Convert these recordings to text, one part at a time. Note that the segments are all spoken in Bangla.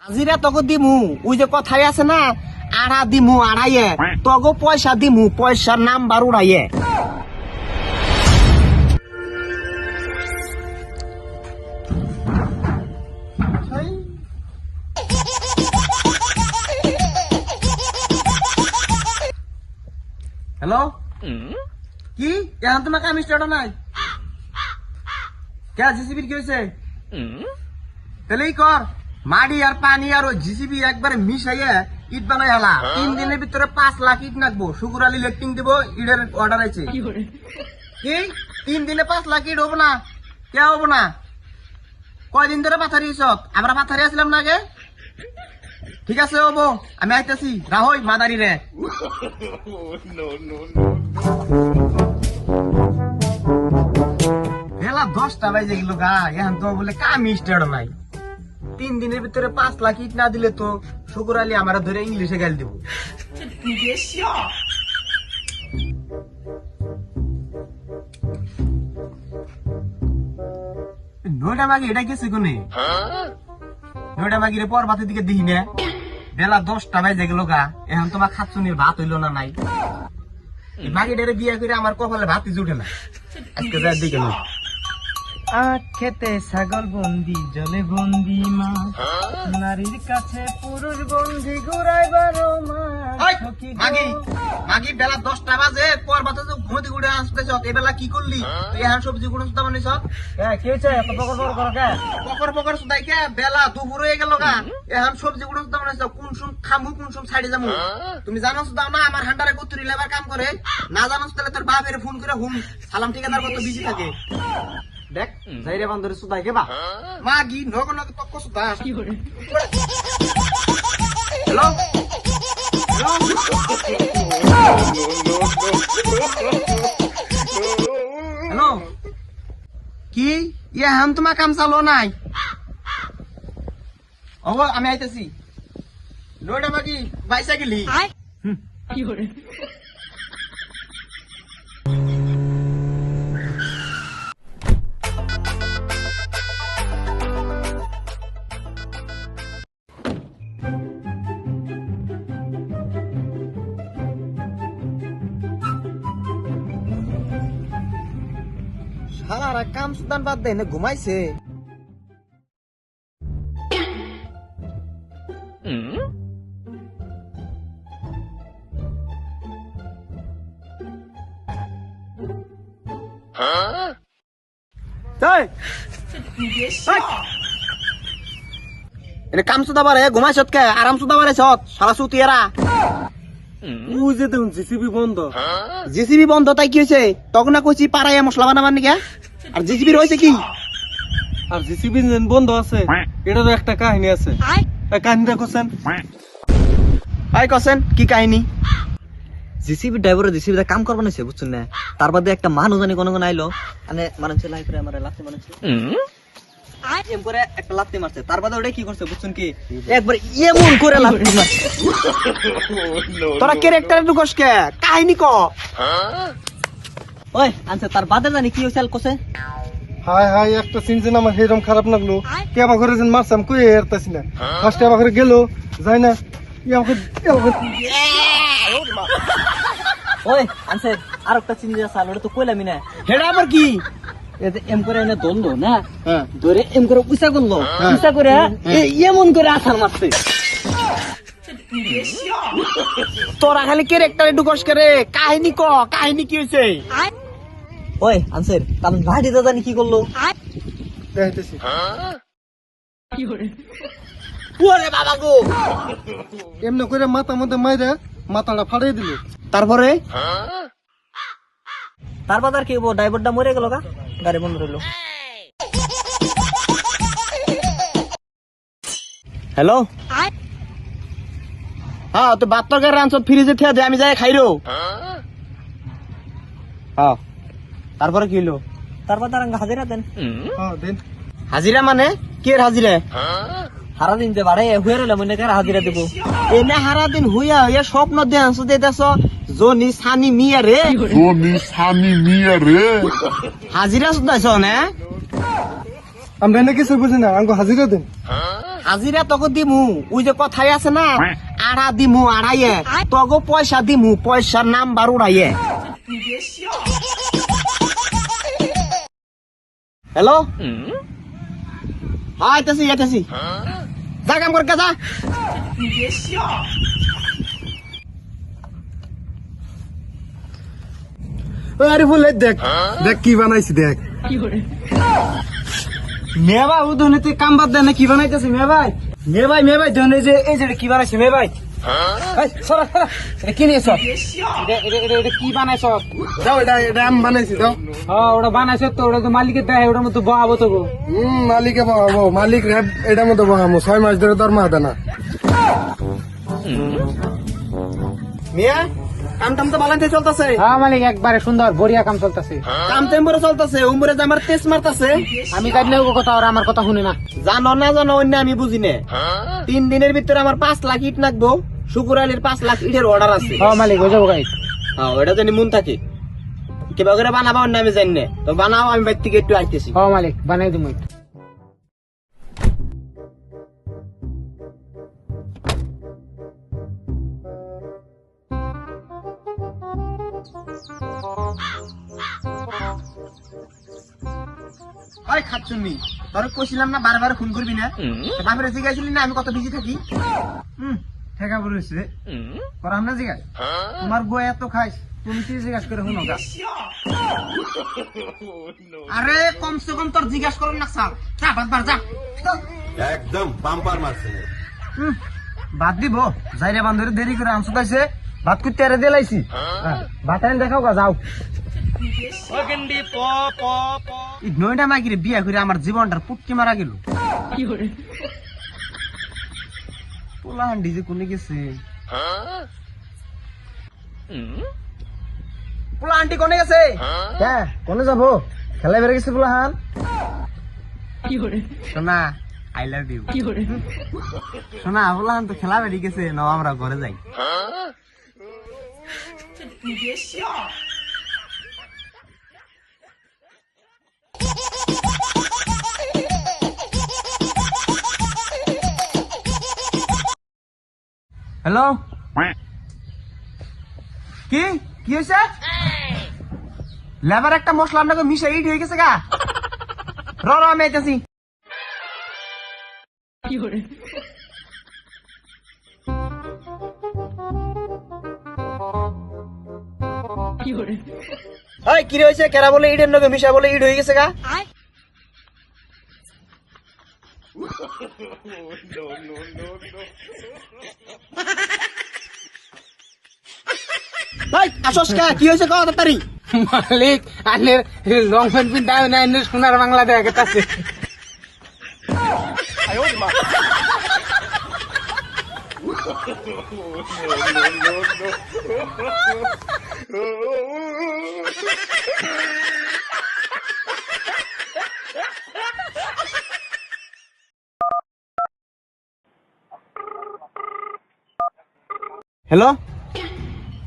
হাজিরা তোকে দিমু ওই যে কথাই আছে না আড়া দিমু আড়াইয়ে তোকে পয়সা দিমু পয়সার নাম্বার উড়াইয়ে। হ্যালো কি এখন তোমার কাম স্টার্ট নাই কে জিসিবির কি হয়েছে তাহলেই কর মাটি আর পানি আর ওই জিসিবি একবারে মিশাইয়ে ইট বানাই হেলা 3 দিনের ভিতরে 5 লাখ ইট নাকবো শুকুর আলী লেটিং দিব ইটের অর্ডার আছে কি 3 দিনে 5 লাখ ইট হবো না কে হবো না কয়দিন ধরে পাথারি সব আমরা পাথারি আসলাম না আগে ঠিক আছে হবো আমি আইতেছি রাহই মাদারি রে বেলা 10টা বাজে গেল গা এখন তো বলে কাম স্টার্ট নাই 3 দিনের ভিতরে 5 লাখ ইট না দিলে তো শুকুর আলী আমার ধরে ইংলিশে গাল দিব নয়টা বাকি এটা গেছে কোনে 9টা বাকি রে পর বাতের দিকে দেখি না বেলা 10টা বাজে গেল গা এখন তোমার খাচ্ছুনির ভাত হইলো না নাই বাকিটারে বিয়া করে আমার কপালে ভাতই জুটে না আজকে যাই দিকে না খেতে ছাগল বন্দি জলে বন্দি মা নারীর কাছে পুরুষ বন্দি ঘুরাই বারো মাগি বেলা 10টা বাজে পর বাতে ঘুমতে ঘুরে আসতেছ এই বেলা কি করলি তুই এখন সবজি গুঁড়ো সুদ্ধা বানিস কি হয়েছে পকর পকর সুদাই কে বেলা দুপুর হয়ে গেল গা এখন সবজি গুঁড়ো সুদ্ধা বানিস কোন সুম খামু কোন সুম সাইডে যাবো তুমি জানো সুদাও না আমার হান্ডারে কতুরি লেবার কাম করে না জানো তাহলে তোর বাপের ফোন করে হুম সালাম ঠিকাদার কত বিজি থাকে দেখ যাইরে বান্দরে সুদাই কেবা মাগি নগ নগ তক্ক সুদা হ্যালো হ্যালো কি ইয়া হাম তোমার কাম চালো নাই ও আমি আইতেছি লোডা মাগি বাইসাইকেলি কি করে সারা কাম সুদান বাদ দেয় না ঘুমাইছে কাম সুদা বারে ঘুমাইছ কে আরাম সুদা বারে সত সারা সুতিয়েরা জিসিবি বন্ধ তাই কি হয়েছে তখন না কইছি পাড়াইয়া মশলা বানাবার নাকি আর জিসিবি রয়েছে কি আর জিসিবি বন্ধ আছে এটা তো একটা কাহিনী আছে কাহিনীটা কোসেন আই কোসেন কি কাহিনী জিসিবি ড্রাইভার জিসিবি কাম করবা নাইছে বুঝছেন না তার বাদে একটা মানুষ জানি কোন আইলো মানে মানুষের লাইফ রে আমার লাথি মারছে এম করে একটা লাথি মারছে তার বাদে ওটা কি করছে বুঝছেন কি একবার এমন করে লাথি মারছে তোরা ক্যারেক্টার ঢুকস কে কাহিনী ক ওই আনছে তার বাদে জানি কি হইছে কোসে হাই হাই একটা সিন যেন আমার হেরম খারাপ লাগলো কে আমার ঘরে যেন মারছাম কই এরতাছি না ফার্স্টে আমার ঘরে গেল যাই না ওই আনছে আর একটা চিনি চাল ওটা তো কইলামি না হেডা আবার কি এম করে এনে ধরলো না ধরে এম করে উঁচা করলো উঁচা করে এমন করে আছাড় মারছে তোরা খালি ক্যারেক্টারে ঢুকস করে কাহিনী ক কাহিনী কি হয়েছে ওই আনসার কারণ ভাইটি দাদা কি করলো দেখাইতেছি ওরে বাবা গো এমনি করে মাথা মধ্যে মাইরে মাথাটা ফাড়িয়ে দিল তারপরে তারপর আর কি ড্রাইভারটা মরে গেল গা গাড়ি বন্ধ রইল হ্যালো হ্যাঁ তো বাত্তর গাড়ি আনছ ফ্রিজে থিয়া দে আমি যাই খাইরো হ্যাঁ তারপরে কি হলো তারপর তার হাজিরা দেন দেন হাজিরা মানে কে হাজিরা সারা দিন যে বাড়ে হুয়ে রইলাম মনে করে হাজিরা দেবো এনে হারা দিন হুইয়া হইয়া স্বপ্ন দে আনছো দেতেছ জনি সানি মিয়া রে হাজিরা শুধাইছ না আমরা এনে কিছু বুঝি না আমাকে হাজিরা দেন হাজিরা তোকে দিমু ওই যে কথাই আছে না আড়া দিমু আড়াইয়ে তোকে পয়সা দিমু পয়সার নাম্বার উড়াইয়ে হ্যালো আইতাছি আইতাছি যা কাম করকে যা ওই আরিফুল এই দেখ দেখ কি বানাইছি দেখ মেয়ে ভাই ও ধনে তুই কাম বাদ দে না কি বানাইতেছি মেয়ে ভাই ধনে যে এই যে কি বানাইছি মেয়ে ভাই এই, সরা, সরা। এটা কি নিয়েছ এটা কি বানাইছ দাও এটা আমি বানাইছি দাও ওটা বানাইছ তো ওটা তো মালিকের দেয় ওটার মতো বহাবো তো গো মালিকে বহাবো মালিক এটার মধ্যে বহাবো 6 মাস ধরে দরমা দেয় না মিয়া কাম টাম তো বালান্তে চলতেছে হ্যাঁ মালিক একবারে সুন্দর বড়িয়া কাম চলতেছে কাম টেম্পরে চলতেছে উমরে যে আমার তেজ মারতাছে আমি জানি ও কথা আর আমার কথা শুনে না জানো না জানো অন্য আমি বুঝি না 3 দিনের ভিতরে আমার 5 লাখ ইট নাকবো শুকুর আলীর 5 লাখ ইটের অর্ডার আছে হ্যাঁ মালিক হয়ে যাবো গাইস হ্যাঁ ওটা জানি মন থাকে কিবা করে বানাবো অন্য আমি জানি না তো বানাও আমি বাইর থেকে একটু আইতেছি হ্যাঁ মালিক বানাই দিমু ওই খাচ্ছুনি তোর কইছিলাম না বারবার ফোন করবি না বাপরে জিজ্ঞাসিলি না আমি কত বিজি থাকি ঠেকা পড়েছে করাম না জিজ্ঞাস তোমার বই এত খাইস তুমি কি জিজ্ঞাসা করে শুনো গা আরে কমসে কম তোর জিজ্ঞাসা করুন না স্যার যা বাদবার যা একদম বাম্পার মারছে বাদ দিব যাইরে বান্ধরে দেরি করে আনছো তাইছে ভাত করতে আরে দিলাইছি ভাত আইন দেখাও গা যাও নয়টা মাইকিরে বিয়া করে আমার জীবনটার পুটকি মারা গেল পোলাহান ডিজে কোনে গেছে পোলা আন্টি কোনে গেছে হ্যাঁ কোনে যাবো খেলা বেড়ে গেছে পোলাহান শোনা আই লাভ ইউ শোনা পোলাহান তো খেলা বেড়ে গেছে নাও আমরা ঘরে যাই হ্যালো কি কি হয়েছে লেবার একটা মশলা আপনাকে মিশে ইট হয়ে গেছে গা র আমি আইতাছি কি হয়েছে কেরা বলে ইটের নগে মিশা বলে ইট হয়ে গেছে গা আসস কে কি হয়েছে কত তাড়াতাড়ি মালিক আনের রং প্যান্ট পিন্টাও না এনে সোনার বাংলা দেখা গেছে হ্যালো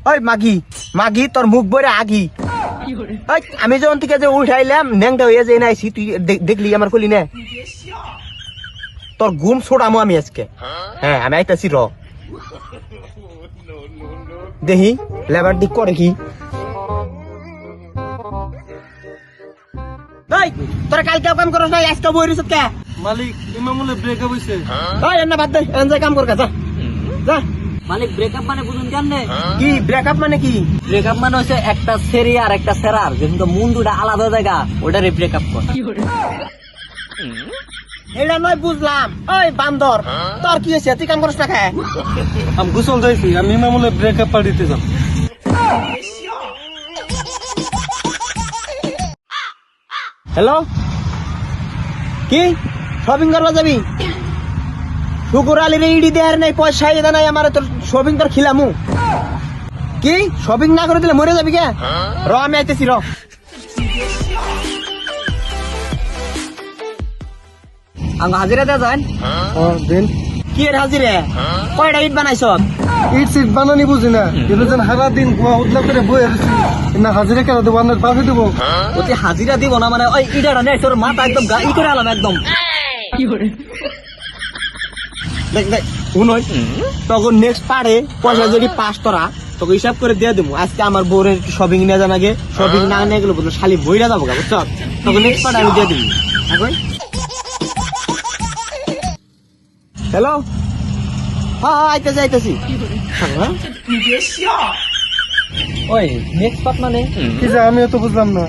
ওই মাগি মাগি তোর মুখ বরে আগি ওই আমি যখন থেকে যে উঠাইলাম ন্যাংটা হয়ে যাই নাইছি তুই দেখলি আমার কলি না তোর ঘুম ছোড়ামো আমি আজকে হ্যাঁ আমি আইতাছি র দেখি লেবার দিক করে কি তোরা কালকে কাম করস না আজকে বই রিসত কে মালিক ইমামুলে ব্রেকআপ হইছে ওই এন্না বাদ দে এন যাই কাম কর যা যা মালিক ব্রেকআপ মানে বুঝুন কেমনে কি ব্রেকআপ মানে কি ব্রেকআপ মানে হচ্ছে একটা সেরি আর একটা সেরার যেহেতু মন দুটা আলাদা জায়গা ওটারে ব্রেকআপ কর এটা নয় বুঝলাম ওই বান্দর তোর কি হয়েছে তুই কাম করস না খায় আমি গোসল যাইছি আমি ইমামুলে ব্রেকআপ পার্টিতে যাব হ্যালো কি শপিং করবা যাবি শুকুর আলীর ইডি দেয়ার নাই পয়সা এদা নাই আমার তোর শপিং তোর খিলামু কি শপিং না করে দিলে মরে যাবি কে র আমি আইতেছি র আঙ্গ হাজিরা দেওয়া যায় দেন কি এর হাজিরে কয়টা ইট বানাইছ ইট সিট বানানি বুঝি না কিন্তু যেন সারা দিন গোয়া উদলা করে বই আসছি না হাজিরা কেন দেবো আপনার পাশে দেবো ওতে হাজিরা দিব না মানে ওই ইটাটা নেই তোর মাথা একদম ই করে আলাম একদম দেখ দেখ শুনই তখন নেক্সট পারে পয়সা যদি পাস তোরা তোকে হিসাব করে দিয়ে দেবো আজকে আমার বউরের একটু শপিং নিয়ে যান আগে শপিং না নিয়ে গেলে বলতো শালি বইরা যাবো গা বুঝছ তোকে নেক্সট পারে আমি দিয়ে দিবি এখন হ্যালো হ্যাঁ আইতেছি আইতেছি হ্যাঁ ওই নেক্সট পার্ট মানে কি যে আমিও তো বুঝলাম না